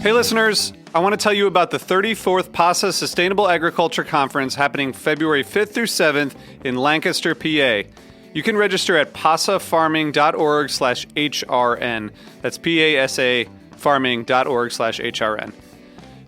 Hey listeners, I want to tell you about the 34th PASA Sustainable Agriculture Conference happening February 5th through 7th in Lancaster, PA. You can register at pasafarming.org/HRN. That's PASA farming.org/HRN.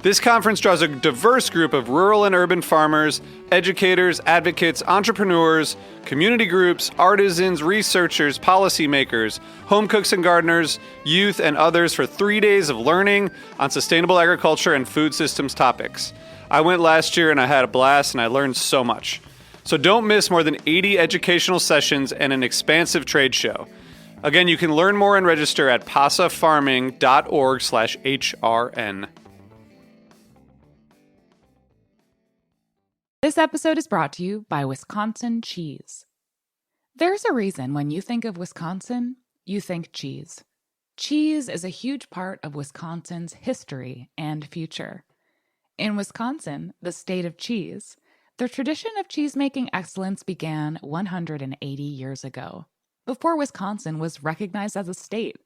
This conference draws a diverse group of rural and urban farmers, educators, advocates, entrepreneurs, community groups, artisans, researchers, policymakers, home cooks and gardeners, youth, and others for 3 days of learning on sustainable agriculture and food systems topics. I went last year and I had a blast and I learned so much. So don't miss more than 80 educational sessions and an expansive trade show. Again, you can learn more and register at pasafarming.org/HRN. This episode is brought to you by Wisconsin Cheese. There's a reason when you think of Wisconsin, you think cheese. Cheese is a huge part of Wisconsin's history and future. In Wisconsin, the state of cheese, the tradition of cheese-making excellence began 180 years ago, before Wisconsin was recognized as a state.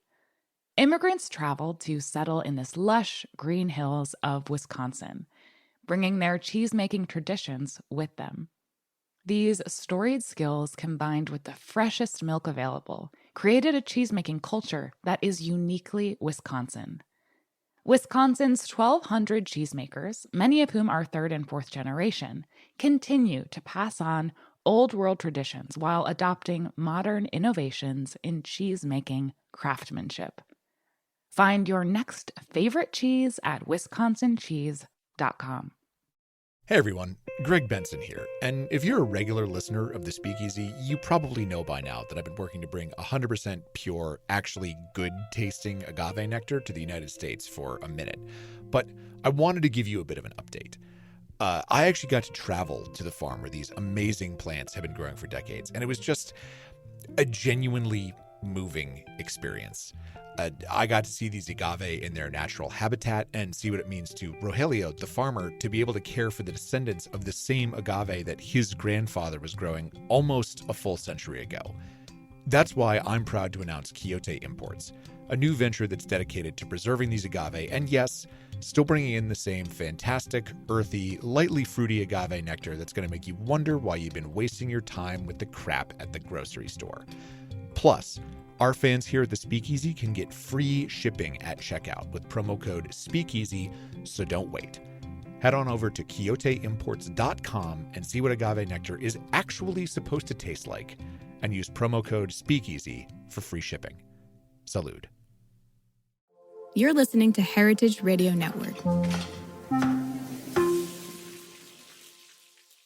Immigrants traveled to settle in this lush green hills of Wisconsin, bringing their cheese-making traditions with them. These storied skills, combined with the freshest milk available, created a cheese-making culture that is uniquely Wisconsin. Wisconsin's 1,200 cheesemakers, many of whom are third and fourth generation, continue to pass on old world traditions while adopting modern innovations in cheese-making craftsmanship. Find your next favorite cheese at wisconsincheese.com. Hey everyone, Greg Benson here, and if you're a regular listener of The Speakeasy, you probably know by now that I've been working to bring 100% pure, actually good-tasting agave nectar to the United States for a minute. But I wanted to give you a bit of an update. I actually got to travel to the farm where these amazing plants have been growing for decades, and it was just a genuinely moving experience. I got to see these agave in their natural habitat and see what it means to Rogelio, the farmer, to be able to care for the descendants of the same agave that his grandfather was growing almost a full century ago. That's why I'm proud to announce Quixote Imports, a new venture that's dedicated to preserving these agave and, yes, still bringing in the same fantastic, earthy, lightly fruity agave nectar that's going to make you wonder why you've been wasting your time with the crap at the grocery store. Plus, our fans here at the Speakeasy can get free shipping at checkout with promo code SPEAKEASY, so don't wait. Head on over to QuixoteImports.com and see what agave nectar is actually supposed to taste like, and use promo code SPEAKEASY for free shipping. Salud. You're listening to Heritage Radio Network.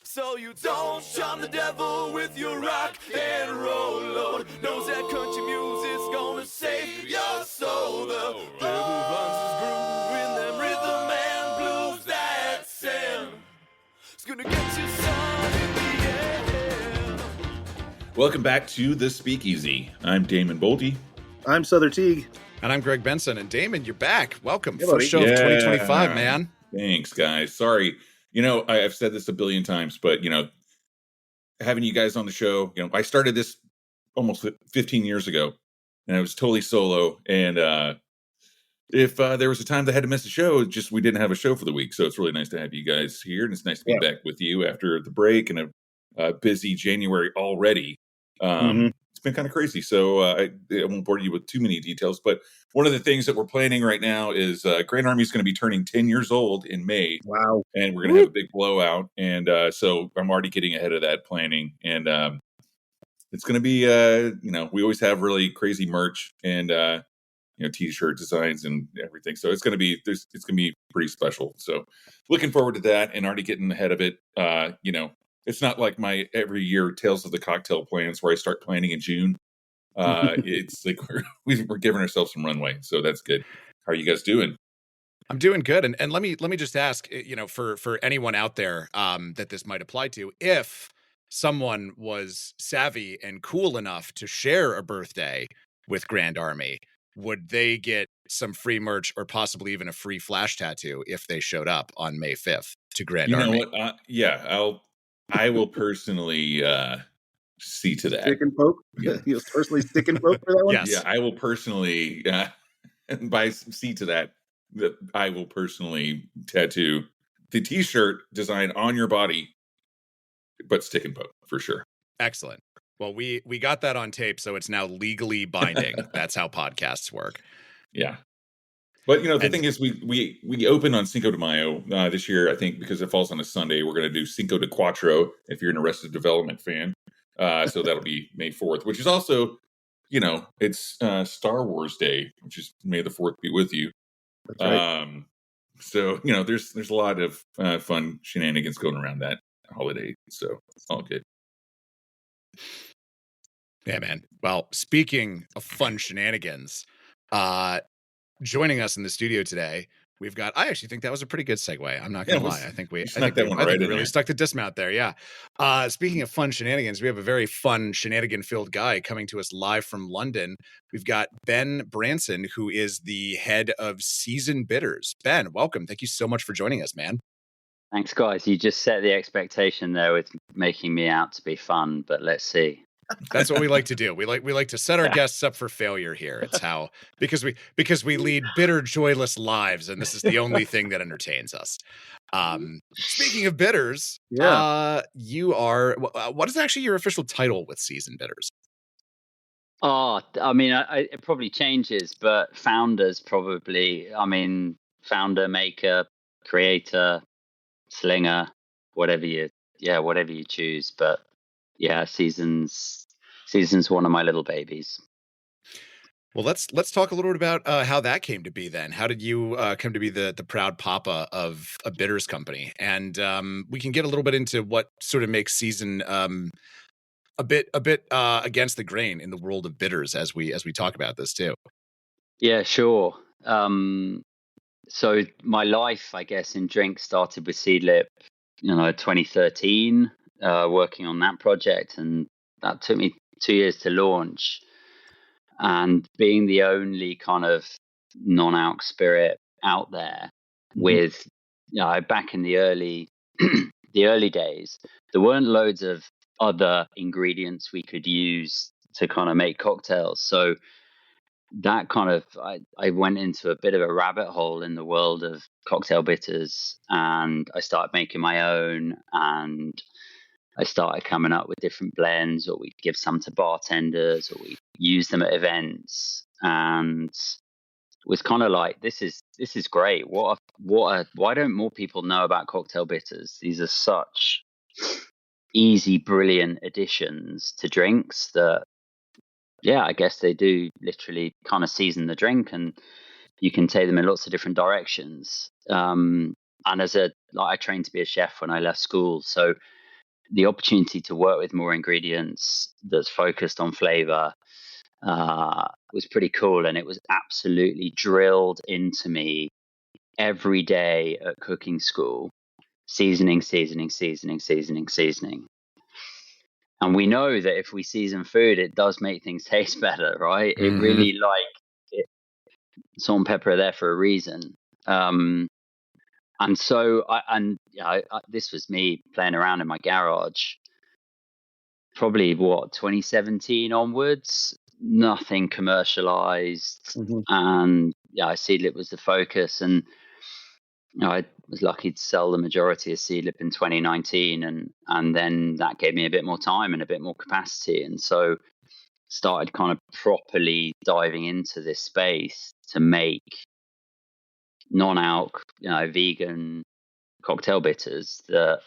So you don't charm the devil with your rock and roll load. Knows that country music's gonna save your soul. The devil runs his groove in them rhythm and blues that sound. It's gonna get you some in the end. Welcome back to The Speakeasy. I'm Damon Boelte. I'm Sother Teague. And I'm Greg Benson. And Damon, you're back. Welcome. Hey, First show of 2025, man. Thanks, guys. Sorry. I've said this a billion times, but, having you guys on the show, I started this almost 15 years ago, and I was totally solo. And if there was a time that I had to miss a show, we didn't have a show for the week. So it's really nice to have you guys here, and it's nice to be back with you after the break and a busy January already. It's been kind of crazy, so I won't bore you with too many details. But one of the things that we're planning right now is Grand Army is going to be turning 10 years old in May. Wow. And we're going to have a big blowout. And so I'm already getting ahead of that planning. And it's going to be, we always have really crazy merch and, T-shirt designs and everything. So it's going to be pretty special. So looking forward to that and already getting ahead of it. It's not like my every year Tales of the Cocktail plans where I start planning in June. It's like we're giving ourselves some runway, so that's good. How are you guys doing? I'm doing good, and let me just ask, for anyone out there that this might apply to, if someone was savvy and cool enough to share a birthday with Grand Army, would they get some free merch or possibly even a free flash tattoo if they showed up on May 5th to Grand Army? You know what? I will personally see to that. Stick and poke? Yeah. You'll personally stick and poke for that one? Yes. Yeah, I will personally see to that. that I will personally tattoo the T-shirt design on your body, but stick and poke for sure. Excellent. Well, we got that on tape, so it's now legally binding. That's how podcasts work. Yeah. But the And- thing is, we open on Cinco de Mayo this year. I think because it falls on a Sunday, we're going to do Cinco de Cuatro. If you're an Arrested Development fan, so that'll be May 4th, which is also, it's Star Wars Day, which is May the 4th be with you. That's right. So there's a lot of fun shenanigans going around that holiday. So it's all good. Yeah, man. Well, speaking of fun shenanigans, joining us in the studio today, we've got. I actually think that was a pretty good segue. I'm not gonna lie. I think we really stuck the dismount there. Yeah. Speaking of fun shenanigans, we have a very fun shenanigan-filled guy coming to us live from London. We've got Ben Branson, who is the head of Seasn Bitters. Ben, welcome. Thank you so much for joining us, man. Thanks, guys. You just set the expectation there with making me out to be fun, but let's see. That's what we like to do. We like to set our guests up for failure here. It's how because we lead bitter, joyless lives, and this is the only thing that entertains us. Speaking of bitters, you are. What is actually your official title with Seasn Bitters? Oh, I mean, it probably changes, but founders probably. I mean, founder, maker, creator, slinger, whatever you choose. But yeah, Seasn's one of my little babies. Well, let's talk a little bit about how that came to be. Then, how did you come to be the proud papa of a bitters company? And we can get a little bit into what sort of makes Seasn a bit against the grain in the world of bitters as we talk about this too. Yeah, sure. So my life, I guess, in drink started with Seedlip, 2013, working on that project, and that took me 2 years to launch. And being the only kind of non-alc spirit out there with, back in the early days, there weren't loads of other ingredients we could use to kind of make cocktails. So that kind of, I went into a bit of a rabbit hole in the world of cocktail bitters, and I started making my own, and I started coming up with different blends, or we'd give some to bartenders, or we use them at events, and it was kind of like, this is great. Why don't more people know about cocktail bitters? These are such easy, brilliant additions to drinks that, I guess they do literally kind of season the drink, and you can take them in lots of different directions. And I trained to be a chef when I left school, so the opportunity to work with more ingredients that's focused on flavor was pretty cool, and it was absolutely drilled into me every day at cooking school. Seasoning. And we know that if we season food, it does make things taste better, right? It really, salt and pepper are there for a reason. And so, this was me playing around in my garage, probably 2017 onwards, nothing commercialized. And Seedlip was the focus. And I was lucky to sell the majority of Seedlip in 2019, and then that gave me a bit more time and a bit more capacity, and so started kind of properly diving into this space to make non-alc, vegan cocktail bitters that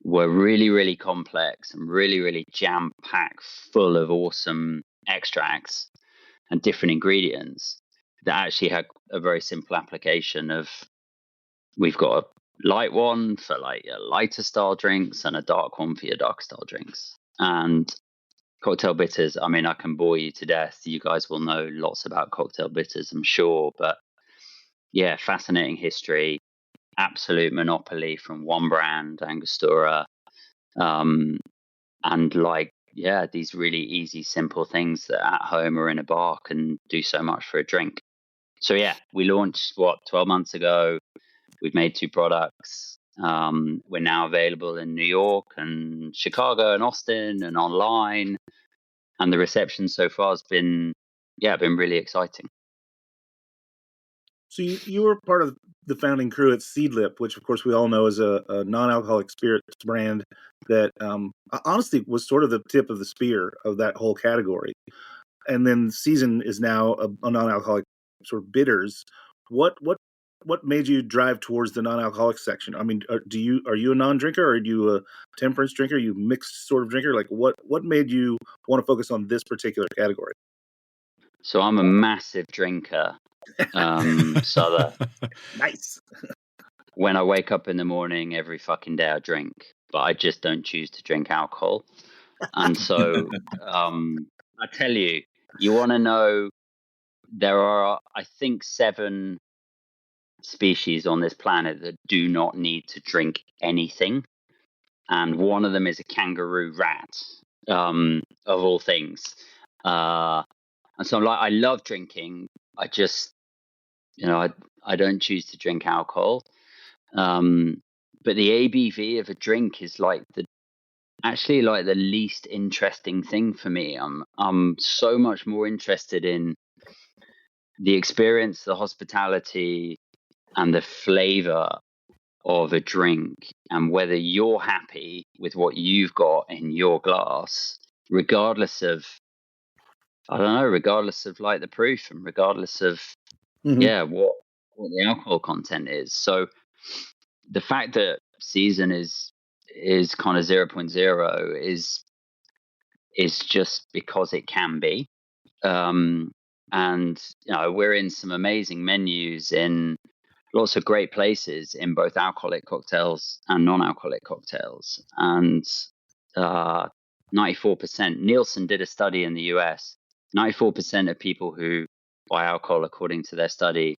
were really, really complex and really, really jam-packed full of awesome extracts and different ingredients that actually had a very simple application of, we've got a light one for like your lighter style drinks and a dark one for your dark style drinks. And cocktail bitters, I mean, I can bore you to death. You guys will know lots about cocktail bitters, I'm sure. But yeah, fascinating history, absolute monopoly from one brand, Angostura. And these really easy, simple things that at home or in a bar can do so much for a drink. So yeah, we launched 12 months ago. We've made 2 products. We're now available in New York and Chicago and Austin and online. And the reception so far has been really exciting. So you were part of the founding crew at Seedlip, which of course we all know is a non-alcoholic spirits brand that honestly was sort of the tip of the spear of that whole category. And then Seasn is now a non-alcoholic sort of bitters. What made you drive towards the non-alcoholic section? I mean, are you a non-drinker, or are you a temperance drinker? Are you mixed sort of drinker? Like what made you want to focus on this particular category? So I'm a massive drinker. Sother. Nice. When I wake up in the morning, every fucking day I drink, but I just don't choose to drink alcohol. And so I tell you, you want to know, there are, I think, 7 species on this planet that do not need to drink anything. And one of them is a kangaroo rat, of all things. And so I'm like, I love drinking. I just, I don't choose to drink alcohol. But the ABV of a drink is actually the least interesting thing for me. I'm so much more interested in the experience, the hospitality, and the flavor of a drink, and whether you're happy with what you've got in your glass, regardless of the proof, and regardless of what the alcohol content is. So the fact that Seasn is kind of 0.0 is just because it can be. And we're in some amazing menus in lots of great places in both alcoholic cocktails and non-alcoholic cocktails. And 94%, Nielsen did a study in the US, 94% of people who buy alcohol, according to their study,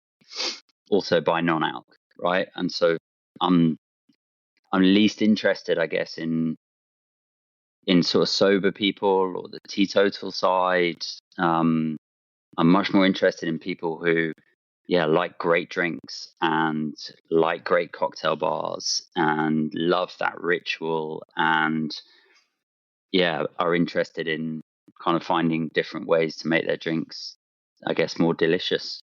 also buy non-alc, right? And so I'm least interested, I guess, in sort of sober people or the teetotal side. I'm much more interested in people who, like great drinks and like great cocktail bars and love that ritual, and are interested in kind of finding different ways to make their drinks, I guess, more delicious.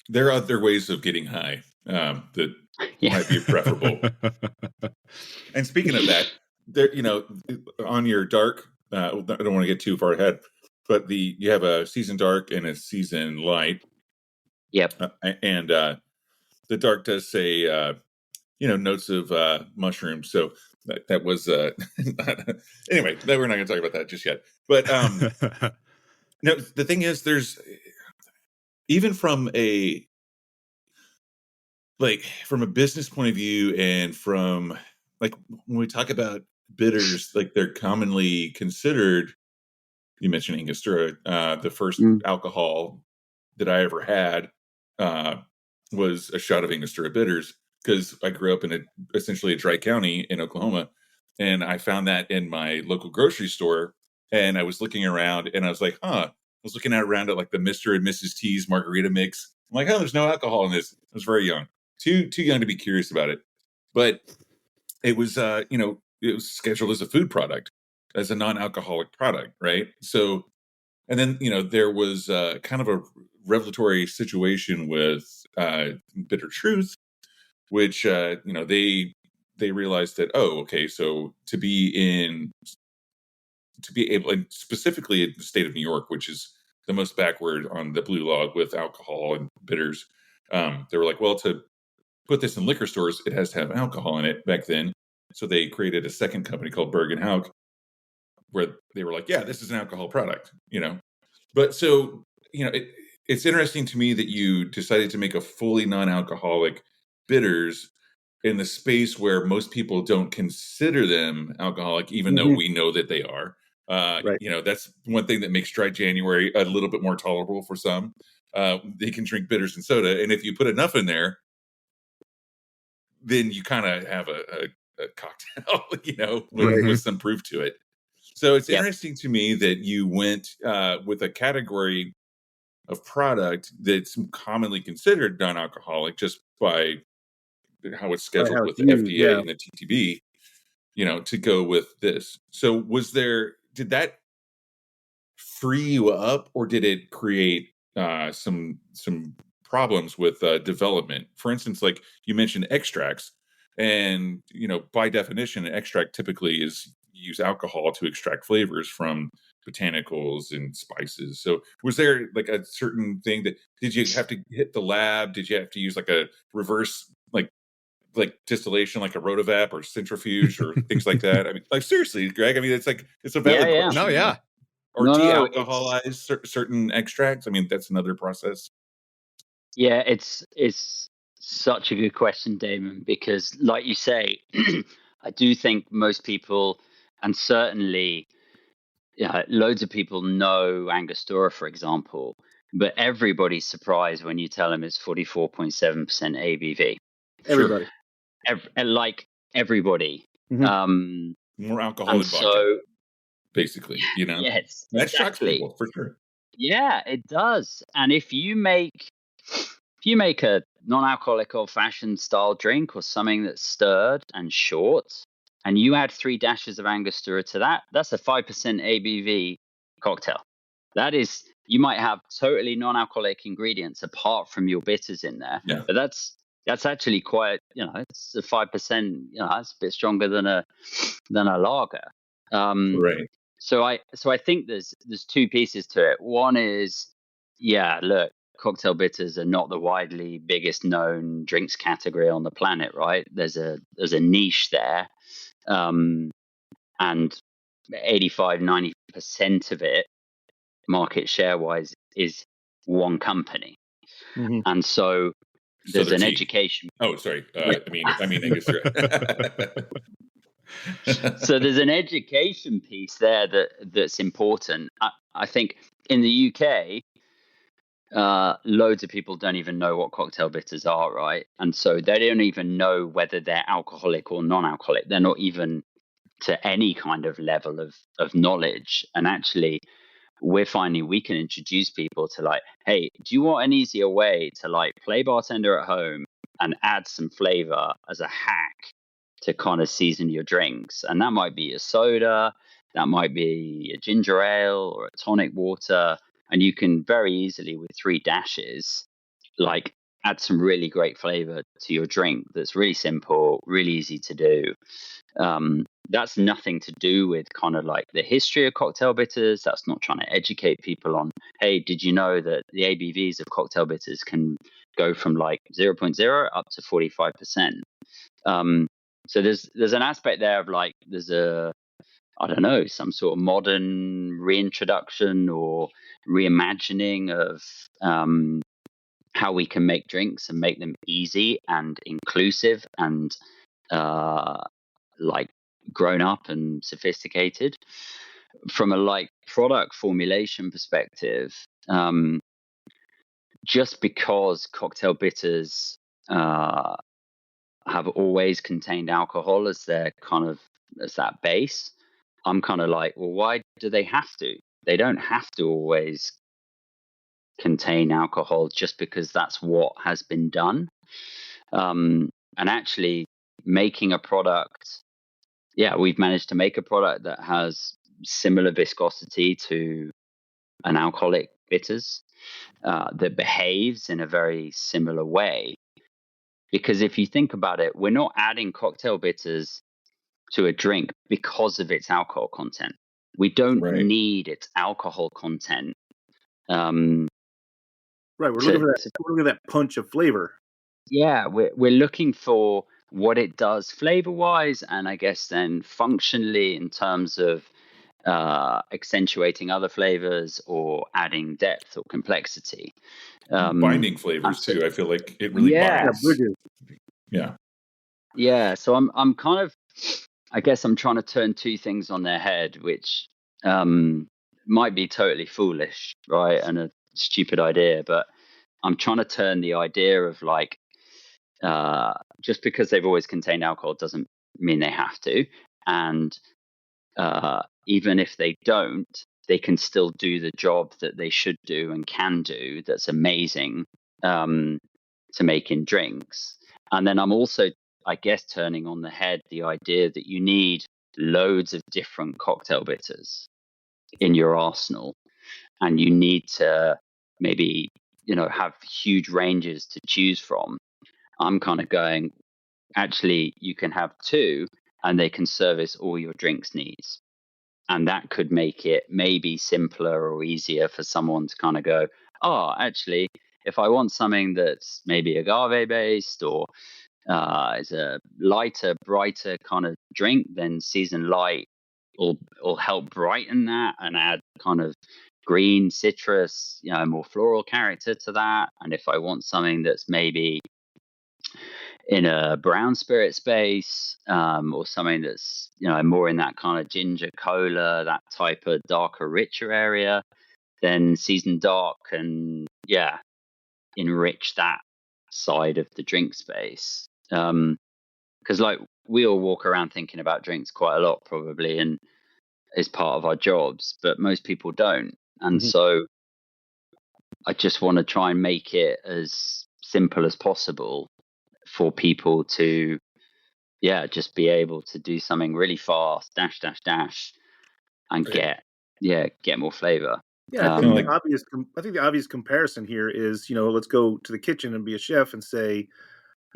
There are other ways of getting high that might be preferable. And speaking of that, there, on your dark, I don't want to get too far ahead, but you have a Seasn Dark and a Seasn Light. Yep. And the dark does say, notes of mushrooms. So that was anyway. We're not going to talk about that just yet. But no, the thing is, there's even from a business point of view, and from when we talk about bitters, they're commonly considered. You mentioned Angostura. The first alcohol that I ever had was a shot of Angostura bitters, because I grew up in essentially a dry county in Oklahoma, and I found that in my local grocery store, and I was looking around, and I was like, I was looking around at the Mr. and Mrs. T's margarita mix. I'm like, there's no alcohol in this. I was very young, too young to be curious about it, but it was, it was scheduled as a food product, as a non-alcoholic product, right? So, and then there was kind of a revelatory situation with Bitter Truth, which they realized that, so to be able, and specifically in the state of New York, which is the most backward on the blue log with alcohol and bitters, they were like, well, to put this in liquor stores, it has to have alcohol in it back then. So they created a second company called Berg and Hauk, where they were like, this is an alcohol product, But so, it's interesting to me that you decided to make a fully non-alcoholic bitters in the space where most people don't consider them alcoholic, even though we know that they are. Right. That's one thing that makes Dry January a little bit more tolerable for some. They can drink bitters and soda, and if you put enough in there, then you kind of have a cocktail, with some proof to it. So it's interesting to me that you went with a category of product that's commonly considered non-alcoholic just by how it's scheduled with the FDA and the TTB, to go with this. So did that free you up, or did it create some problems with development. For instance, like you mentioned extracts, and by definition, an extract typically is use alcohol to extract flavors from botanicals and spices. So was there like a certain thing that did you have to hit the lab? Did you have to use like a reverse like distillation, like a rotovap or centrifuge or things like that? I mean, like seriously, Greg. I mean, it's a valid question. No, yeah. Or No, de-alcoholize certain extracts. I mean, that's another process. Yeah, it's such a good question, Damon, because like you say, I do think most people, and certainly loads of people know Angostura, for example, but everybody's surprised when you tell them it's 44.7% ABV. Everybody. Like everybody. Mhm. More alcohol than vodka, So, basically, yes, that shocks exactly. people for sure. Yeah, it does. And if you make a non-alcoholic old-fashioned style drink or something that's stirred and short, and you add 3 dashes of Angostura to that, that's a 5% ABV cocktail. That is, you might have totally non-alcoholic ingredients apart from your bitters in there, but that's actually quite, it's a 5%. That's a bit stronger than a lager. Right. So I think there's 2 pieces to it. One is, look, cocktail bitters are not the widely biggest known drinks category on the planet, right? There's a niche there, and 85-90% of it, market share wise, is one company, and so there's an Teague. education. Oh, sorry. I mean, Angostura. So there's an education piece there that's important. I think in the UK, loads of people don't even know what cocktail bitters are, right? And so they don't even know whether they're alcoholic or non-alcoholic. They're not even to any kind of level of knowledge. And actually, we're finding we can introduce people to like, hey, do you want an easier way to like play bartender at home and add some flavor as a hack to kind of season your drinks? And that might be a soda, that might be a ginger ale or a tonic water. And you can very easily, with 3 dashes, like add some really great flavor to your drink that's really simple, really easy to do. That's nothing to do with kind of like the history of cocktail bitters. That's not trying to educate people on, hey, did you know that the ABVs of cocktail bitters can go from like 0.0 up to 45%? So there's an aspect there of like, there's I don't know, some sort of modern reintroduction or reimagining of how we can make drinks and make them easy and inclusive and like grown up and sophisticated. From a like product formulation perspective, just because cocktail bitters have always contained alcohol as their kind of as that base, I'm kind of like, well, why do they have to? They don't have to always contain alcohol just because that's what has been done. And actually making a product, we've managed to make a product that has similar viscosity to an alcoholic bitters, that behaves in a very similar way. Because if you think about it, we're not adding cocktail bitters to a drink because of its alcohol content. We don't need its alcohol content. Right, we're looking for that punch of flavor. Yeah, we're looking for what it does flavor-wise, and I guess then functionally in terms of accentuating other flavors or adding depth or complexity. Binding flavors too. I feel like it really binds. Yeah. So I'm kind of, I guess I'm trying to turn 2 things on their head, which might be totally foolish, right? And a stupid idea, but I'm trying to turn the idea of like, just because they've always contained alcohol doesn't mean they have to. And even if they don't, they can still do the job that they should do and can do. That's amazing to making drinks. And then I'm also, I guess, turning on the head the idea that you need loads of different cocktail bitters in your arsenal, and you need to maybe, have huge ranges to choose from. I'm kind of going, actually, you can have two and they can service all your drinks needs. And that could make it maybe simpler or easier for someone to kind of go, oh, actually, if I want something that's maybe agave based or is a lighter, brighter kind of drink, then Seasn Light will help brighten that and add kind of green, citrus, more floral character to that. And if I want something that's maybe in a brown spirit space, or something that's more in that kind of ginger cola, that type of darker, richer area, then Seasn Dark can enrich that side of the drink space. Because like we all walk around thinking about drinks quite a lot, probably, and is part of our jobs, but most people don't. And so I just want to try and make it as simple as possible for people to just be able to do something really fast, dash and get more flavor. Yeah, I think the obvious comparison here is, let's go to the kitchen and be a chef and say,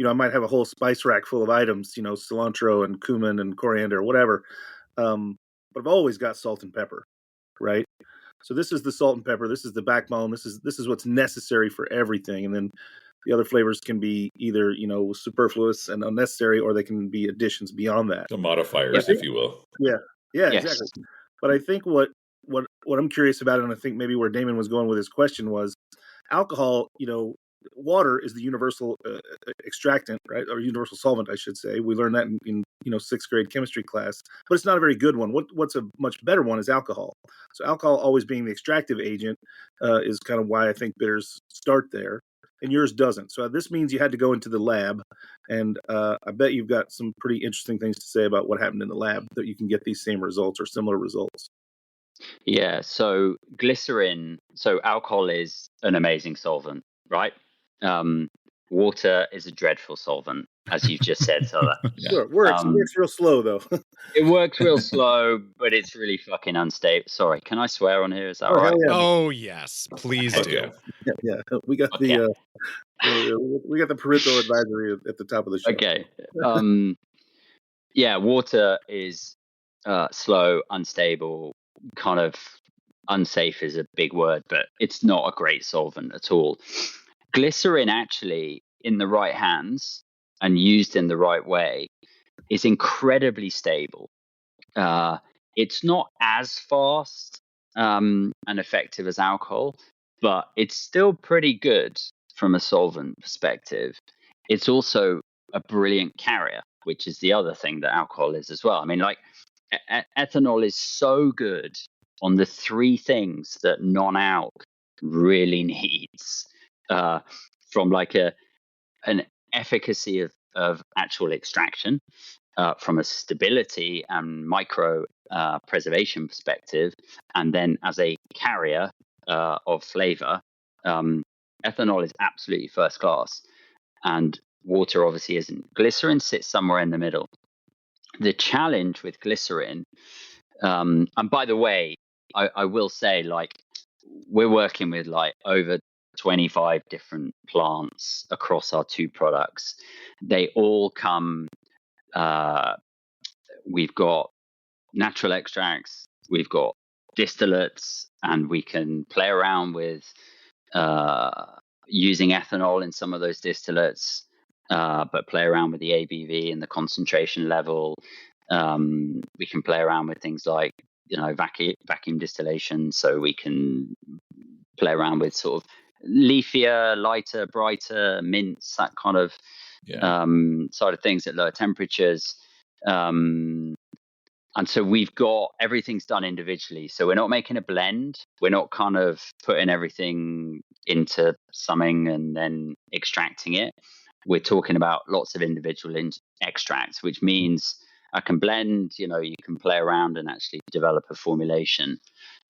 I might have a whole spice rack full of items, cilantro and cumin and coriander or whatever, but I've always got salt and pepper, right? So this is the salt and pepper. This is the backbone. This is what's necessary for everything, and then the other flavors can be either superfluous and unnecessary, or they can be additions beyond that. The modifiers, if you will. Yeah, exactly. But I think what I'm curious about, and I think maybe where Damon was going with his question was, alcohol. Water is the universal extractant, right, or universal solvent, I should say. We learned that in 6th grade chemistry class, but it's not a very good one. What's a much better one is alcohol. So alcohol always being the extractive agent is kind of why I think bitters start there, and yours doesn't. So this means you had to go into the lab, and I bet you've got some pretty interesting things to say about what happened in the lab that you can get these same results or similar results. Yeah, so glycerin, so alcohol is an amazing solvent, right? Water is a dreadful solvent, as you've just said, Sother. Sure, works real slow, though. It works real slow, but it's really fucking unstable. Sorry, can I swear on here? Is that right? Yeah. Oh, yes, please do. Yeah, we got the parental advisory at the top of the show. Okay. Water is slow, unstable, kind of unsafe is a big word, but it's not a great solvent at all. Glycerin, actually, in the right hands and used in the right way, is incredibly stable. It's not as fast and effective as alcohol, but it's still pretty good from a solvent perspective. It's also a brilliant carrier, which is the other thing that alcohol is as well. I mean, like ethanol is so good on the three things that non-alc really needs, from like an efficacy of actual extraction, from a stability and micro preservation perspective, and then as a carrier of flavor. Ethanol is absolutely first class, and water obviously isn't. Glycerin sits somewhere in the middle. The challenge with glycerin, and by the way, I will say, like, we're working with like over 25 different plants across our two products. They all come, we've got natural extracts, we've got distillates, and we can play around with using ethanol in some of those distillates, but play around with the ABV and the concentration level. We can play around with things like, vacuum distillation, so we can play around with sort of leafier, lighter, brighter mints, that kind of side of things at lower temperatures. And so we've got, everything's done individually. So we're not making a blend. We're not kind of putting everything into something and then extracting it. We're talking about lots of individual extracts, which means I can blend, you can play around and actually develop a formulation.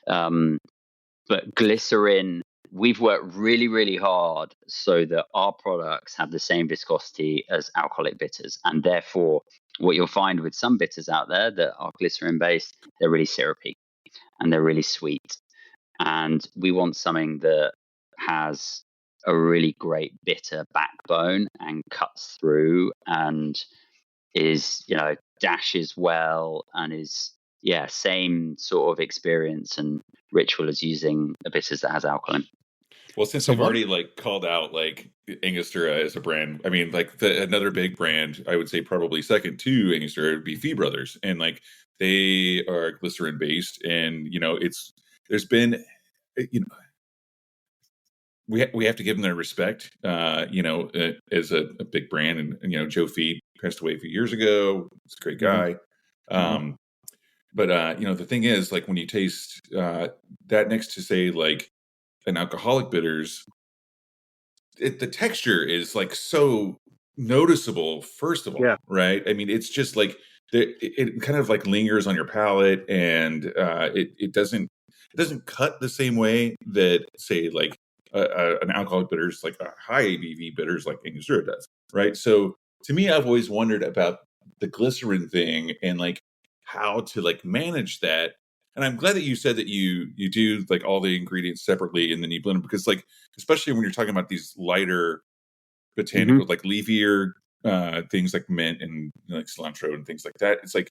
But glycerin, we've worked really, really hard so that our products have the same viscosity as alcoholic bitters. And therefore, what you'll find with some bitters out there that are glycerin based, they're really syrupy and they're really sweet. And we want something that has a really great bitter backbone and cuts through and is, dashes well and is, same sort of experience and ritual as using a bitters that has alcohol in. Well, since So you've what- already like called out like Angostura as a brand, I mean, like another big brand, I would say probably second to Angostura would be Fee Brothers, and like they are glycerin based, and there's been, we have to give them their respect, as a big brand, and Joe Fee passed away a few years ago. He's a great guy. But the thing is, like when you taste that next to say like an alcoholic bitters, the texture is like so noticeable. First of all, Yeah. right? I mean, it's just like it kind of like lingers on your palate, and it doesn't cut the same way that say like an alcoholic bitters, like a high ABV bitters like Angostura does, right? So to me, I've always wondered about the glycerin thing and like how to like manage that. And I'm glad that you said that you do like all the ingredients separately and then you blend them, because like especially when you're talking about these lighter botanical like leafier things like mint and like cilantro and things like that, it's like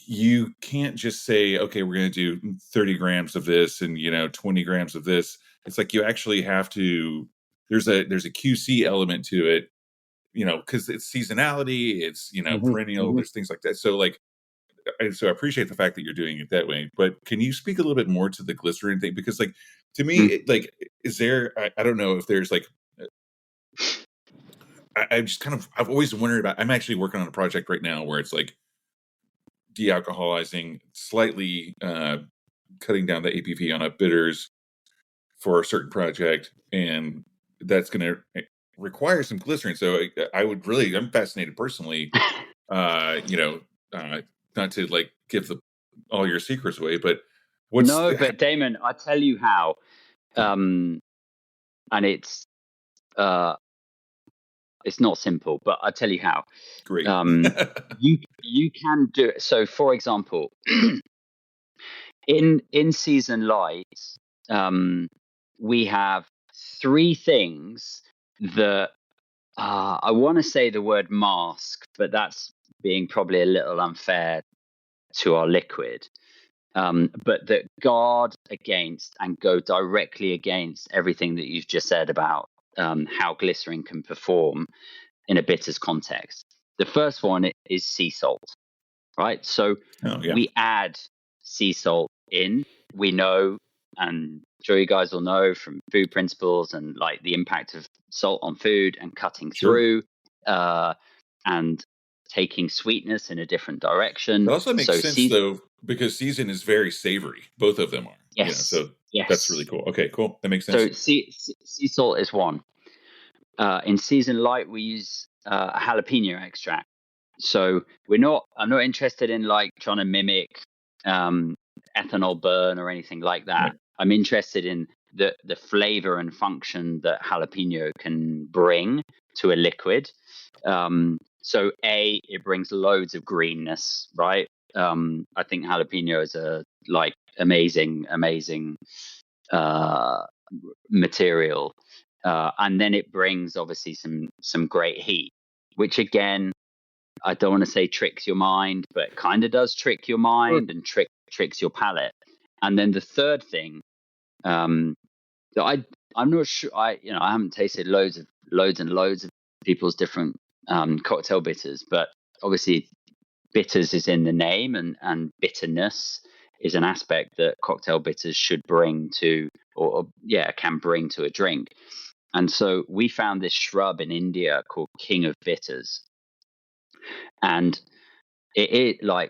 you can't just say, okay, we're going to do 30 grams of this and 20 grams of this. It's like you actually have to, there's a QC element to it, because it's seasonality, it's perennial, there's things like that. So like, so I appreciate the fact that you're doing it that way, but can you speak a little bit more to the glycerin thing? Because like, to me, like, is there, I don't know if there's like, I've always wondered about, I'm actually working on a project right now where it's like de-alcoholizing, slightly cutting down the ABV on a bitters for a certain project. And that's going to require some glycerin. So I'm fascinated personally, not to like give all your secrets away, but but Damon, I tell you how, and it's not simple, but I tell you how. Great. You can do it. So, for example, in Seasn Light, we have 3 things that I want to say the word mask, but that's being probably a little unfair to our liquid. But that guard against and go directly against everything that you've just said about how glycerin can perform in a bitters context. The first one is sea salt, right? So we add sea salt in. We know, and I'm sure you guys will know from food principles and like the impact of salt on food and cutting through and taking sweetness in a different direction. It also makes sense though, because Seasn is very savory. Both of them are. Yes. That's really cool. Okay, cool. That makes sense. So sea salt is one. In Seasn Light, we use a jalapeno extract. So I'm not interested in like trying to mimic ethanol burn or anything like that. Right. I'm interested in the flavor and function that jalapeno can bring to a liquid. So it brings loads of greenness, right? I think jalapeno is a like amazing material. And then it brings obviously some great heat, which again, I don't want to say tricks your mind, but kind of does trick your mind and tricks your palate. And then the third thing, that I'm not sure, I haven't tasted loads and loads of people's different cocktail bitters, but obviously bitters is in the name, and bitterness is an aspect that cocktail bitters should bring to, can bring to a drink. And so we found this shrub in India called King of Bitters. And I've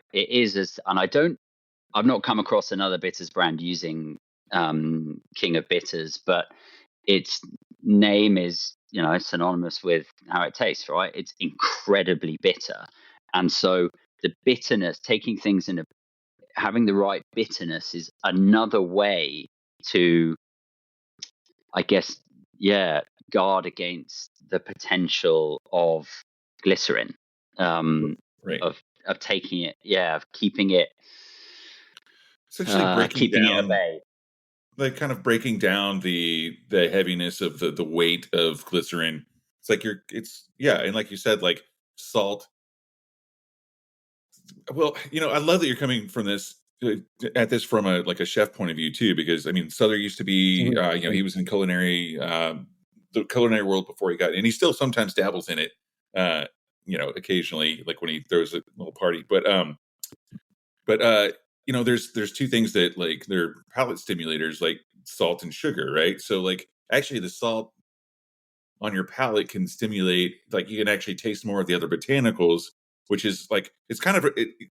not come across another bitters brand using King of Bitters, but its name is, synonymous with how it tastes, right? It's incredibly bitter. And so the bitterness, taking things having the right bitterness is another way to, I guess, guard against the potential of glycerin, right. of taking it, of keeping it, essentially breaking keeping down, it at bay. like kind of breaking down the heaviness of the weight of glycerin. It's like and like you said, like salt. Well, I love that you're coming from this at this from a chef point of view too, because I mean, Sother used to be, he was in the culinary world before he got, and he still sometimes dabbles in it, occasionally, like when he throws a little party. But there's two things that like they're palate stimulators, like salt and sugar, right? So like actually the salt on your palate can stimulate, like you can actually taste more of the other botanicals, which is like it's kind of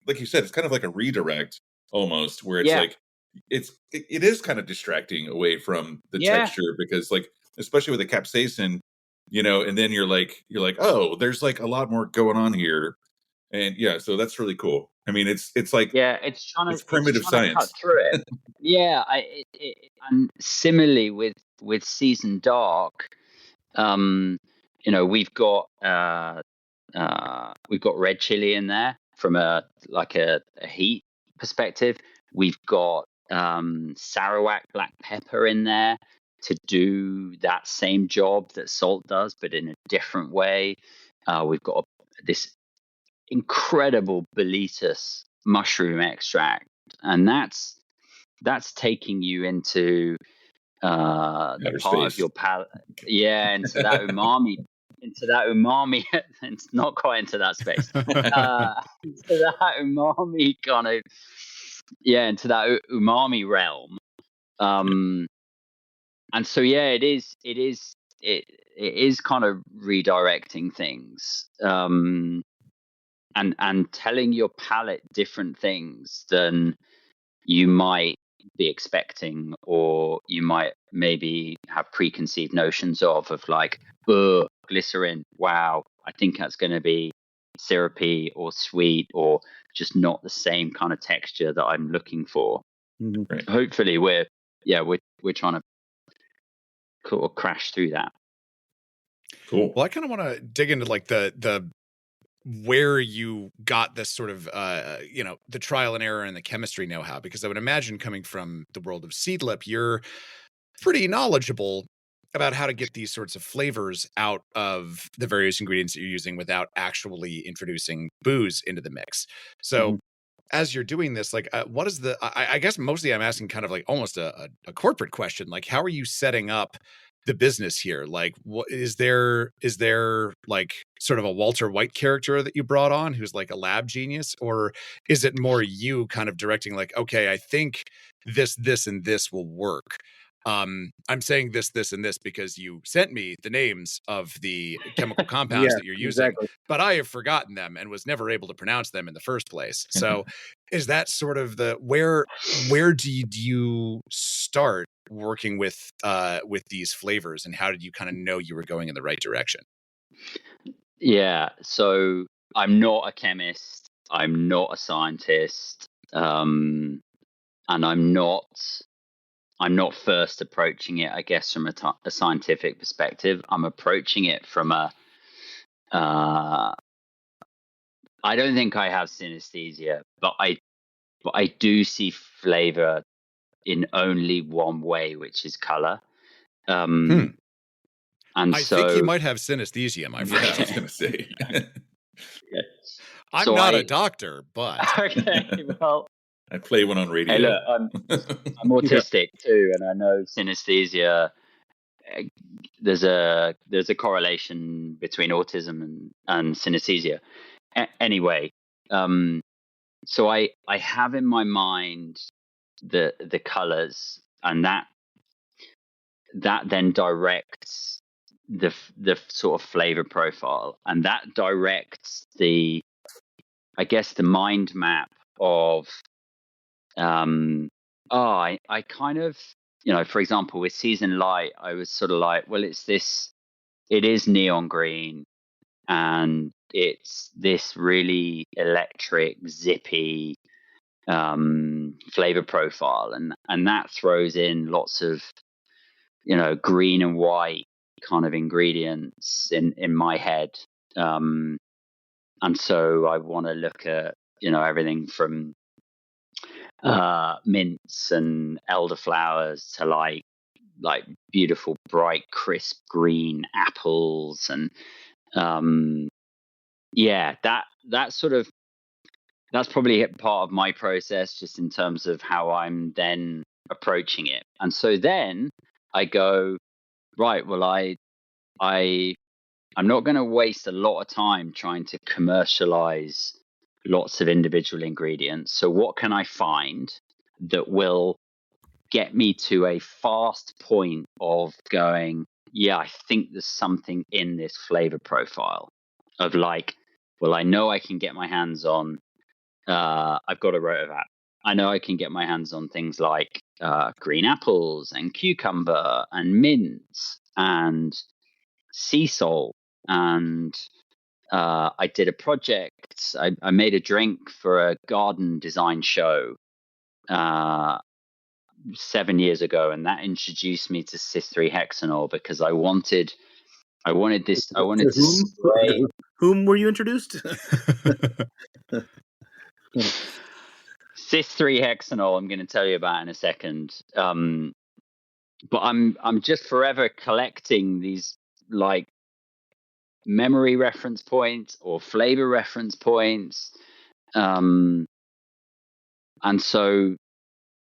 like you said, it's kind of like a redirect almost, where it's like it is kind of distracting away from the texture, because like especially with the capsaicin, and then you're like, oh, there's like a lot more going on here, and so that's really cool. I mean, it's like it's primitive trying to cut science. through it. And similarly with Seasn Dark, we've got red chili in there from a heat perspective. We've got Sarawak black pepper in there to do that same job that salt does, but in a different way. We've got this incredible Boletus mushroom extract, and that's taking you into the Outer part space. of your palate, into that umami, it's not quite into that space, into that umami kind of, into that umami realm. And so it is kind of redirecting things, and telling your palate different things than you might be expecting, or you might maybe have preconceived notions of like, glycerin, wow, I think that's going to be syrupy or sweet or just not the same kind of texture that I'm looking for. Mm-hmm. Right. Hopefully we're trying to sort of crash through that. Cool. Well, I kind of want to dig into like the where you got this sort of the trial and error and the chemistry know-how, because I would imagine coming from the world of Seedlip, you're pretty knowledgeable about how to get these sorts of flavors out of the various ingredients that you're using without actually introducing booze into the mix. So as you're doing this, like what is I guess mostly I'm asking kind of like almost a corporate question, like how are you setting up the business here? Like, what is there like sort of a Walter White character that you brought on who's like a lab genius, or is it more you kind of directing like, okay, I think this and this will work? I'm saying this and this because you sent me the names of the chemical compounds that you're using, exactly. but I have forgotten them and was never able to pronounce them in the first place. So is that sort of the where do you start working with these flavors, and how did you kind of know you were going in the right direction? So I'm not a chemist, I'm not a scientist, and I'm not first approaching it, I guess, from a scientific perspective. I'm approaching it from I don't think I have synesthesia, but I do see flavor in only one way, which is color. And I think you might have synesthesia, my friend. Yeah, I was going to say. I'm not a doctor, but okay, well, I play one on radio. Hey, look, I'm autistic too, and I know synesthesia. There's a correlation between autism and synesthesia. Anyway, so I have in my mind the colors, and that then directs the sort of flavor profile, and that directs the mind map of I kind of, for example, with Seasn Light, I was sort of like, well, it is neon green, and it's this really electric, zippy flavor profile, and that throws in lots of green and white kind of ingredients in my head, and so I want to look at everything from mints and elderflowers to like beautiful, bright, crisp green apples, and that's probably part of my process, just in terms of how I'm then approaching it. And so then I go, right, well, I'm not going to waste a lot of time trying to commercialize lots of individual ingredients. So what can I find that will get me to a fast point of going, yeah, I think there's something in this flavor profile of like, well, I know I can get my hands on, I've got a rotovat. I know I can get my hands on things like green apples and cucumber and mint and sea salt. And I did a project. I made a drink for a garden design show 7 years ago, and that introduced me to cis-3-hexanol because I wanted this. I wanted to spray. Whom were you introduced? Cis-3-hexanol. I'm going to tell you about in a second. But I'm just forever collecting these like memory reference points or flavor reference points, and so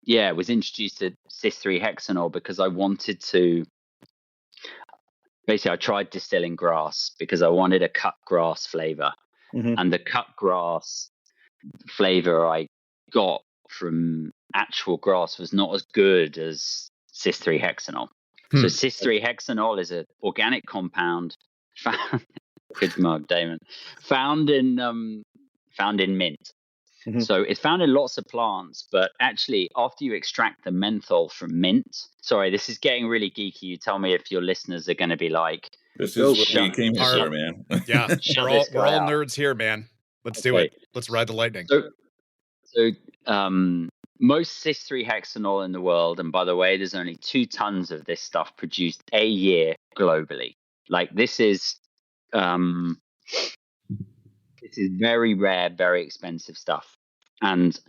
yeah, was introduced to cis-3-hexanol because I wanted to. Basically, I tried distilling grass because I wanted a cut grass flavor, and the cut grass flavor I got from actual grass was not as good as cis-3-hexanol. So cis-3-hexanol is an organic compound found, good mug, Damon, found in mint. So it's found in lots of plants, but actually after you extract the menthol from mint, sorry, this is getting really geeky. You tell me if your listeners are going to be like, this is what we came here for, man. Yeah, we're all nerds here, man. Let's do it. Let's ride the lightning. So most cis-3-hexanol in the world, and by the way, there's only 2 tons of this stuff produced a year globally. Like this is very rare, very expensive stuff. And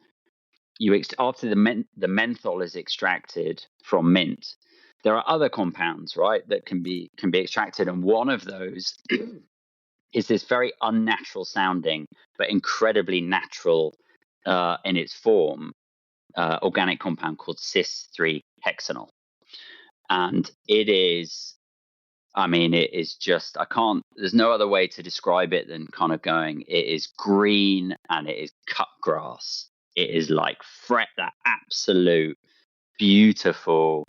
after the menthol is extracted from mint, there are other compounds, right, that can be extracted, and one of those is this very unnatural sounding but incredibly natural in its form organic compound called cis-3-hexanol. And it is, I mean, it is just, there's no other way to describe it than kind of going, it is green and it is cut grass. It is like that absolute beautiful,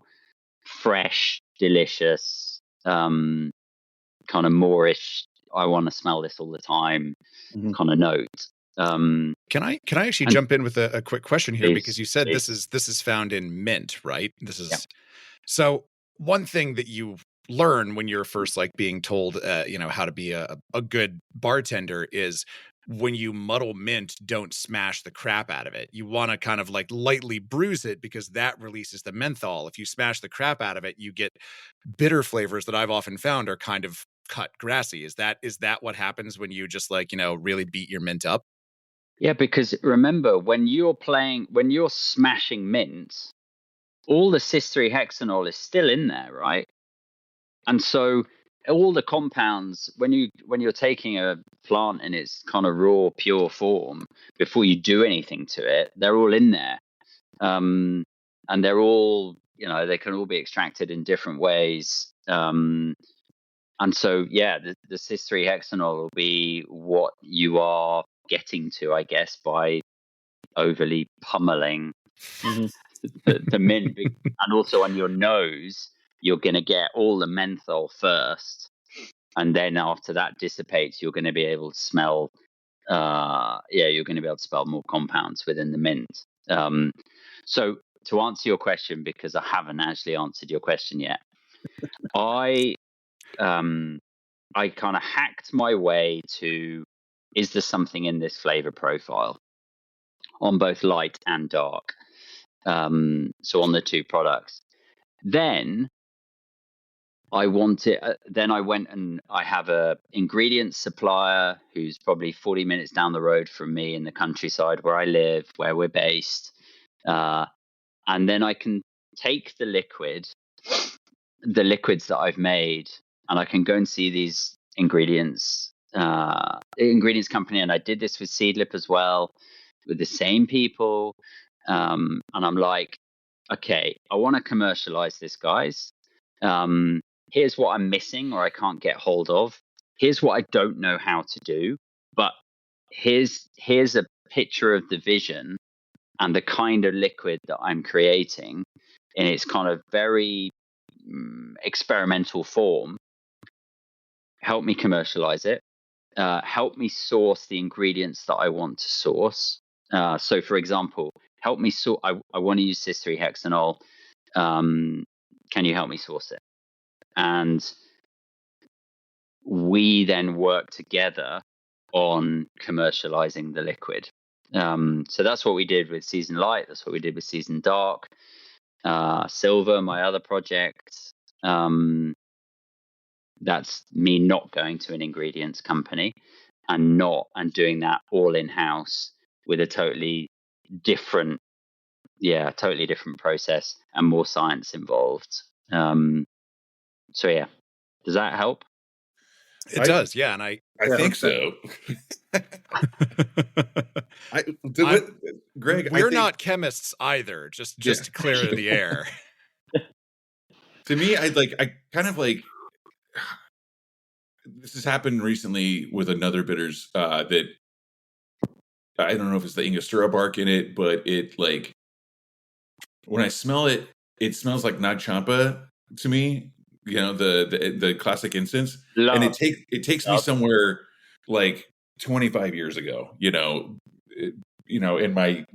fresh, delicious, kind of moorish, I want to smell this all the time kind of note. Can I actually jump in with a quick question here? Please, because you said please. this is found in mint, right? This is Yep. So one thing that you learn when you're first like being told how to be a good bartender is when you muddle mint, don't smash the crap out of it. You want to kind of like lightly bruise it because that releases the menthol. If you smash the crap out of it, you get bitter flavors that I've often found are kind of cut grassy. Is that what happens when you just like, really beat your mint up? Yeah, because remember, when you're smashing mint, all the cis-3-hexanol is still in there, right? And so all the compounds, when you're taking a plant in its kind of raw, pure form, before you do anything to it, they're all in there. And they're all, they can all be extracted in different ways. And so, yeah, the cis-3-hexanol will be what you are getting to, I guess, by overly pummeling the mint. And also on your nose, you're going to get all the menthol first. And then after that dissipates, you're going to be able to smell, you're going to be able to smell more compounds within the mint. So to answer your question, because I haven't actually answered your question yet, I kind of hacked my way to, is there something in this flavor profile on both light and dark? So on the 2 products. Then I went and I have a ingredient supplier who's probably 40 minutes down the road from me in the countryside where I live, where we're based. And then I can take the liquids that I've made, and I can go and see these ingredients company. And I did this with Seedlip as well, with the same people. And I'm like, okay, I want to commercialize this, guys. Here's what I'm missing or I can't get hold of. Here's what I don't know how to do. But here's a picture of the vision and the kind of liquid that I'm creating in its kind of very experimental form. Help me commercialize it. Help me source the ingredients that I want to source. So, for example, help me source. I want to use cis-3-hexanol. Can you help me source it? And we then work together on commercializing the liquid. So that's what we did with Seasn Light. That's what we did with Seasn Dark. Silver, my other project. That's me not going to an ingredients company and doing that all in house with a totally different process and more science involved. So yeah, does that help? It does, yeah. And I think so. Greg, we're not chemists either. Just to clear the air. To me, I kind of like. This has happened recently with another bitters that I don't know if it's the Angostura bark in it, but it like when I smell it, it smells like Nag Champa to me. You know, the classic incense, and it takes me somewhere like 25 years ago. You know, in my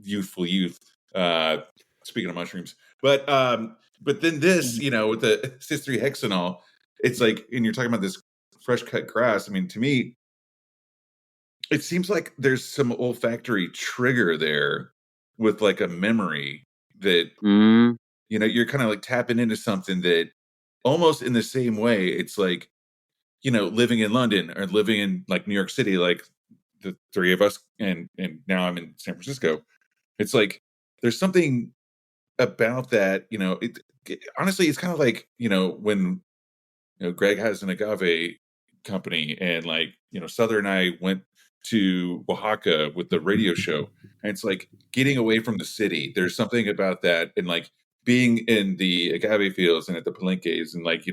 youthful youth. Speaking of mushrooms, but then this, with the cis-3-hexanol, it's like, and you're talking about this fresh cut grass. I mean, to me, it seems like there's some olfactory trigger there with like a memory that you're kind of like tapping into something that almost in the same way. It's like, living in London or living in like New York City, like the three of us, and now I'm in San Francisco. It's like there's something about that. Honestly, it's kind of like when Greg has an agave company, and like Sother and I went to Oaxaca with the radio show, and it's like getting away from the city. There's something about that, and like being in the agave fields and at the palenques, and like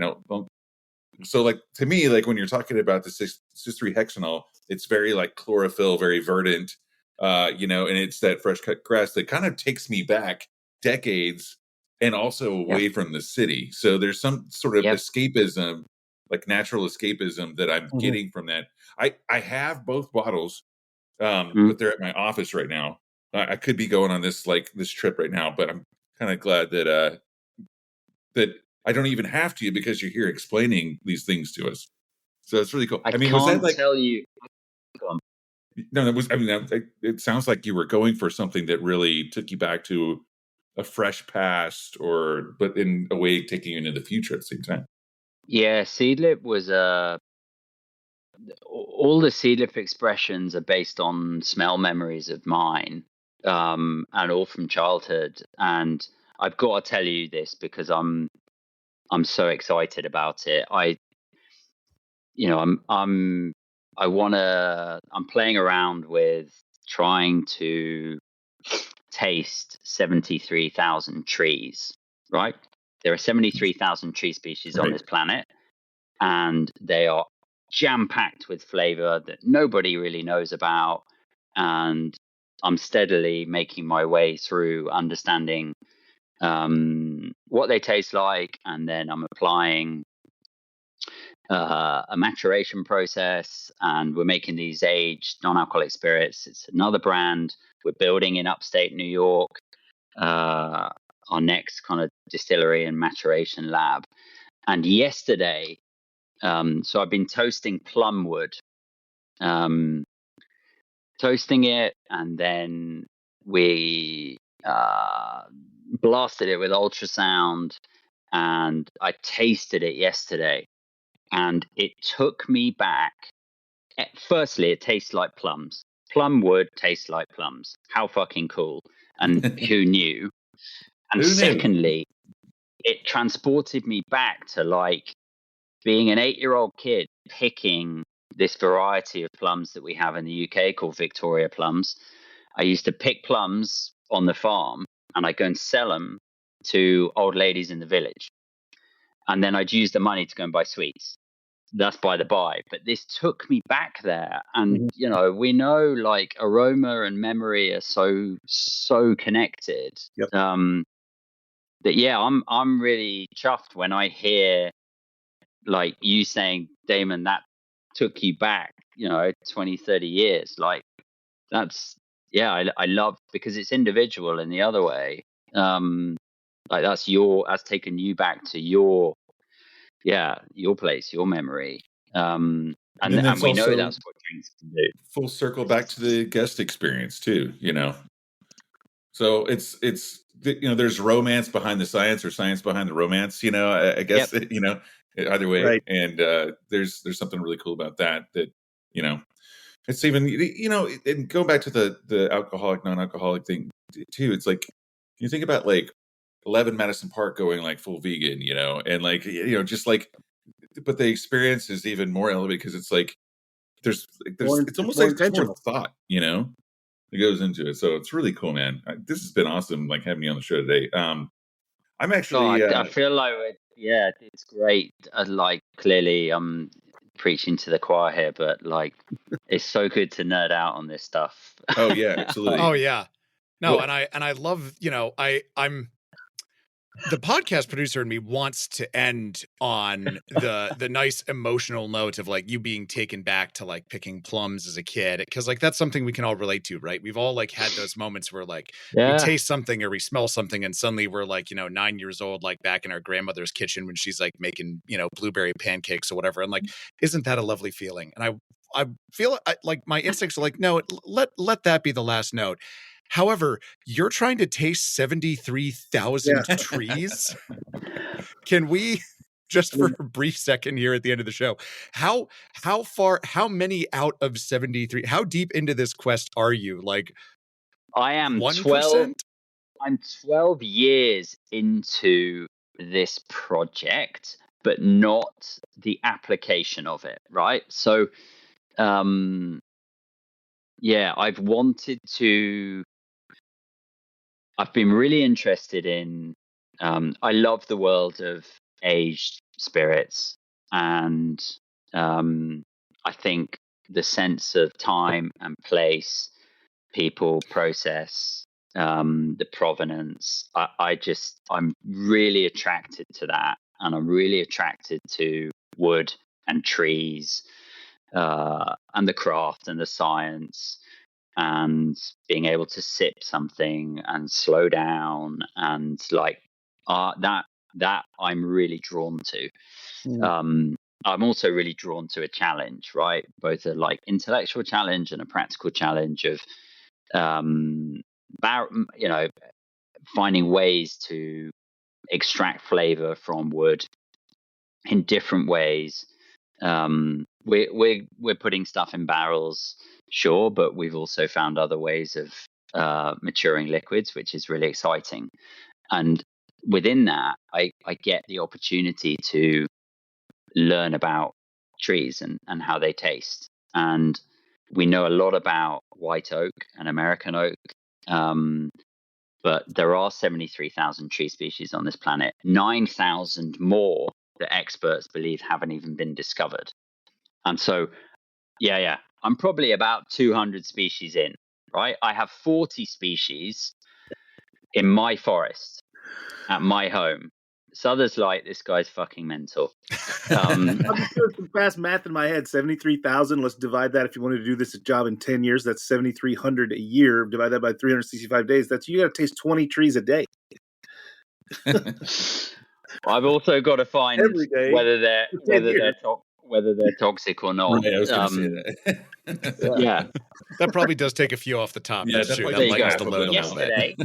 so like to me, like when you're talking about the cis-3-hexanol, it's very like chlorophyll, very verdant, and it's that fresh cut grass that kind of takes me back decades and also away from the city. So there's some sort of escapism, like natural escapism that I'm getting from that. I have both bottles, but they're at my office right now. I could be going on this trip right now, but I'm kind of glad that that I don't even have to, because you're here explaining these things to us. So it's really cool. I mean, was that like, tell you. No, that was. I mean, it sounds like you were going for something that really took you back to a fresh past, but in a way taking you into the future at the same time. Yeah, Seedlip was all the Seedlip expressions are based on smell memories of mine, and all from childhood. And I've got to tell you this because I'm so excited about it. I'm playing around with trying to taste 73,000 trees, right? There are 73,000 tree species on this planet, and they are jam-packed with flavor that nobody really knows about. And I'm steadily making my way through understanding what they taste like, and then I'm applying a maturation process, and we're making these aged non-alcoholic spirits. It's another brand we're building in upstate New York, our next kind of distillery and maturation lab. And yesterday, so I've been toasting plumwood, toasting it, and then we blasted it with ultrasound, and I tasted it yesterday. And it took me back. Firstly, it tastes like plums. plum wood tastes like plums. How fucking cool. And who knew? And Who knew? secondly, it transported me back to like being an 8-year-old kid picking this variety of plums that we have in the UK called Victoria plums. I used to pick plums on the farm and I'd go and sell them to old ladies in the village. And then I'd use the money to go and buy sweets. That's by the by. But this took me back there. And, you know, we know like aroma and memory are so connected. Yep. That, yeah, I'm really chuffed when I hear like you saying, Damon, that took you back, you know, 20, 30 years. Like that's, yeah, I love, because it's individual in the other way. Like that's taken you back to your place, your memory. And we know that's what drinks can do. Full circle back to the guest experience too, you know. So it's you know, there's romance behind the science or science behind the romance, you know, I guess, you know, either way. Right. And there's something really cool about that, you know, it's even, you know, and going back to the alcoholic, non-alcoholic thing too, it's like, you think about like 11 Madison Park going like full vegan, you know, and like, you know, just like, but the experience is even more elevated because it's like, it's almost like there's more thought, you know, that goes into it. So it's really cool, man. This has been awesome, like having you on the show today. I'm actually, I feel like, it's great. Like clearly I'm preaching to the choir here, but like, it's so good to nerd out on this stuff. Oh yeah, absolutely. Oh yeah. No, Well, and I love, you know, I'm the podcast producer in me wants to end on the nice emotional note of like you being taken back to like picking plums as a kid, because like that's something we can all relate to, right? We've all like had those moments where like we taste something or we smell something and suddenly we're like, you know, 9 years old, like back in our grandmother's kitchen when she's like making, you know, blueberry pancakes or whatever, and like, isn't that a lovely feeling? And I feel like my instincts are like, no, let that be the last note. However, you're trying to taste 73,000 trees. Can we just for a brief second here at the end of the show, how many out of 73, how deep into this quest are you? Like, I am 1%? 12. I'm 12 years into this project, but not the application of it, right? So, I've been really interested in, I love the world of aged spirits. And I think the sense of time and place, people, process, the provenance, I'm really attracted to that. And I'm really attracted to wood and trees, and the craft and the science, and being able to sip something and slow down, and like that I'm really drawn to. I'm also really drawn to a challenge, right? Both a like intellectual challenge and a practical challenge of you know, finding ways to extract flavor from wood in different ways. We're putting stuff in barrels, sure, but we've also found other ways of maturing liquids, which is really exciting. And within that, I get the opportunity to learn about trees and how they taste. And we know a lot about white oak and American oak, but there are 73,000 tree species on this planet, 9,000 more that experts believe haven't even been discovered. And so, I'm probably about 200 species in, right? I have 40 species in my forest at my home. Sother's like, this guy's fucking mental. I'm just doing some fast math in my head. 73,000. Let's divide that. If you wanted to do this job in 10 years, that's 7,300 a year. Divide that by 365 days. That's, you got to taste 20 trees a day. I've also got to find Every day, whether they're toxic or not. Right, I was going to say that. Yeah, that probably does take a few off the top. Yeah, That's true. there That you lightens go. the load a little bit.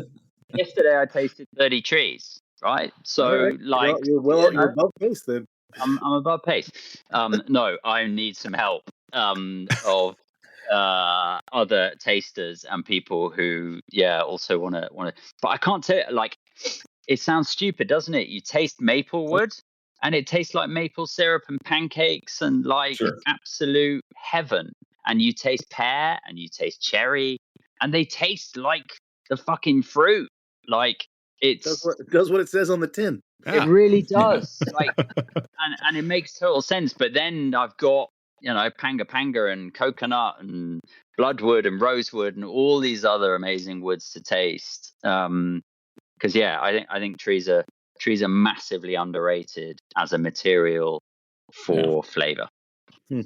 Yesterday I tasted 30 trees, right? So like, you're above pace then. I'm above pace. No, I need some help of other tasters and people who also want to. But I can't tell. Like, it sounds stupid, doesn't it? You taste maple wood, and it tastes like maple syrup and pancakes and like absolute heaven. And you taste pear and you taste cherry, and they taste like the fucking fruit. Like, it does what it says on the tin. It really does. Like, and it makes total sense. But then I've got, panga panga and coconut and bloodwood and rosewood and all these other amazing woods to taste. Because I think trees are massively underrated as a material for flavor.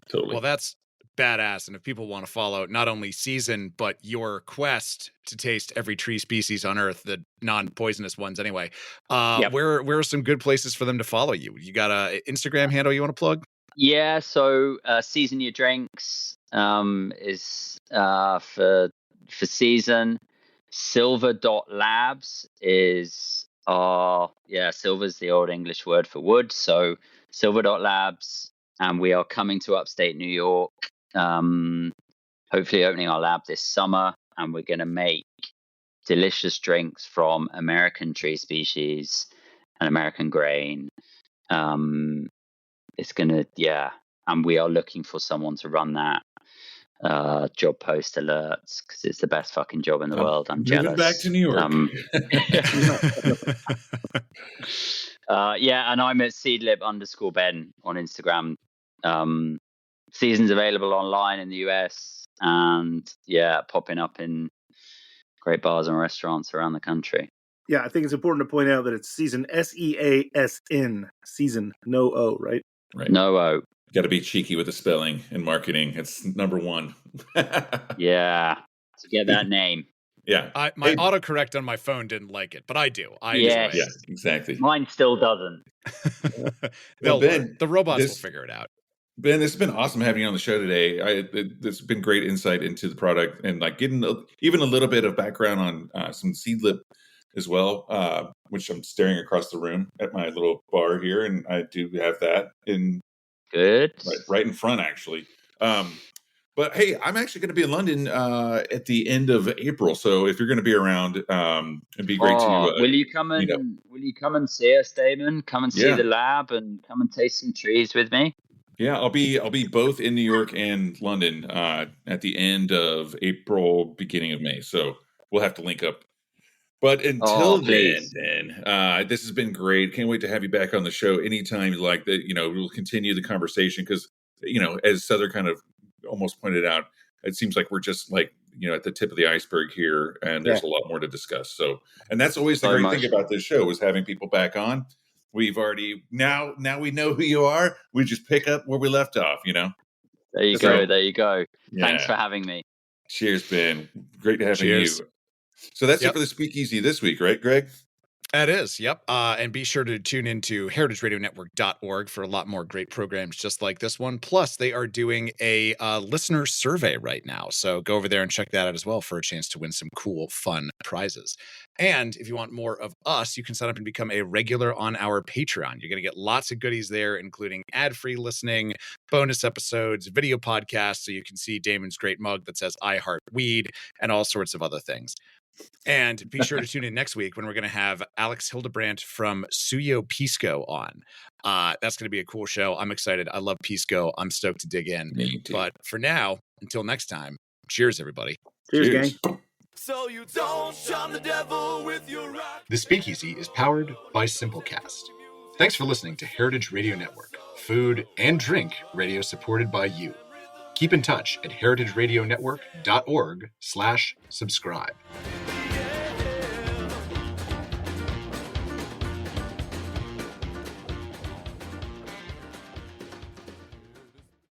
Totally. Well, that's badass. And if people want to follow not only Seasn, but your quest to taste every tree species on Earth, the non-poisonous ones anyway, where are some good places for them to follow you? You got a Instagram handle you want to plug? Yeah, so Seasn Your Drinks is for Seasn. Silver.labs is silver's the old English word for wood. So silver.labs, and we are coming to upstate New York. Hopefully opening our lab this summer, and we're going to make delicious drinks from American tree species and American grain. It's going to, and we are looking for someone to run that job post alerts, because it's the best fucking job in the world. I'm jealous. Back to New York. And I'm at seedlip_Ben on Instagram. Season's available online in the US, and popping up in great bars and restaurants around the country. Yeah, I think it's important to point out that it's Seasn, Seasn, Seasn, no O, right? Right. No O. Got to be cheeky with the spelling and marketing. It's number one. Yeah, to get that name. Yeah. My autocorrect on my phone didn't like it, but I do. Yeah, exactly. Mine still doesn't. Ben, the robots will figure it out. Ben, this has been awesome having you on the show today. This has been great insight into the product, and like getting even a little bit of background on some Seedlip as well, which I'm staring across the room at my little bar here, and I do have that in right in front, actually. But hey, I'm actually going to be in London at the end of April, so if you're going to be around, it'd be great to. Will you come and see us, Damon? Come and see the lab and come and taste some trees with me. Yeah, I'll be both in New York and London at the end of April, beginning of May. So we'll have to link up. But until then, this has been great. Can't wait to have you back on the show anytime you like that. We'll continue the conversation because, as Sother kind of almost pointed out, it seems like we're just like, at the tip of the iceberg here, and there's a lot more to discuss. So, and that's always the great thing about this show is having people back on. We've already now we know who you are. We just pick up where we left off. There you go. There you go. Yeah. Thanks for having me. Cheers, Ben. Great to have you. So that's it for the Speakeasy this week, right, Greg? That is, yep. And be sure to tune into heritageradionetwork.org for a lot more great programs just like this one. Plus, they are doing a listener survey right now. So go over there and check that out as well for a chance to win some cool, fun prizes. And if you want more of us, you can sign up and become a regular on our Patreon. You're going to get lots of goodies there, including ad-free listening, bonus episodes, video podcasts, so you can see Damon's great mug that says I Heart Weed, and all sorts of other things. And be sure to tune in next week when we're going to have Alex Hildebrandt from Suyo Pisco on. That's going to be a cool show. I'm excited. I love Pisco. I'm stoked to dig in. Me too. But for now, until next time, cheers, everybody. Cheers. Gang. So you don't shun the devil with your rock. The Speakeasy is powered by Simplecast. Thanks for listening to Heritage Radio Network, food and drink radio supported by you. Keep in touch at heritageradionetwork.org/subscribe.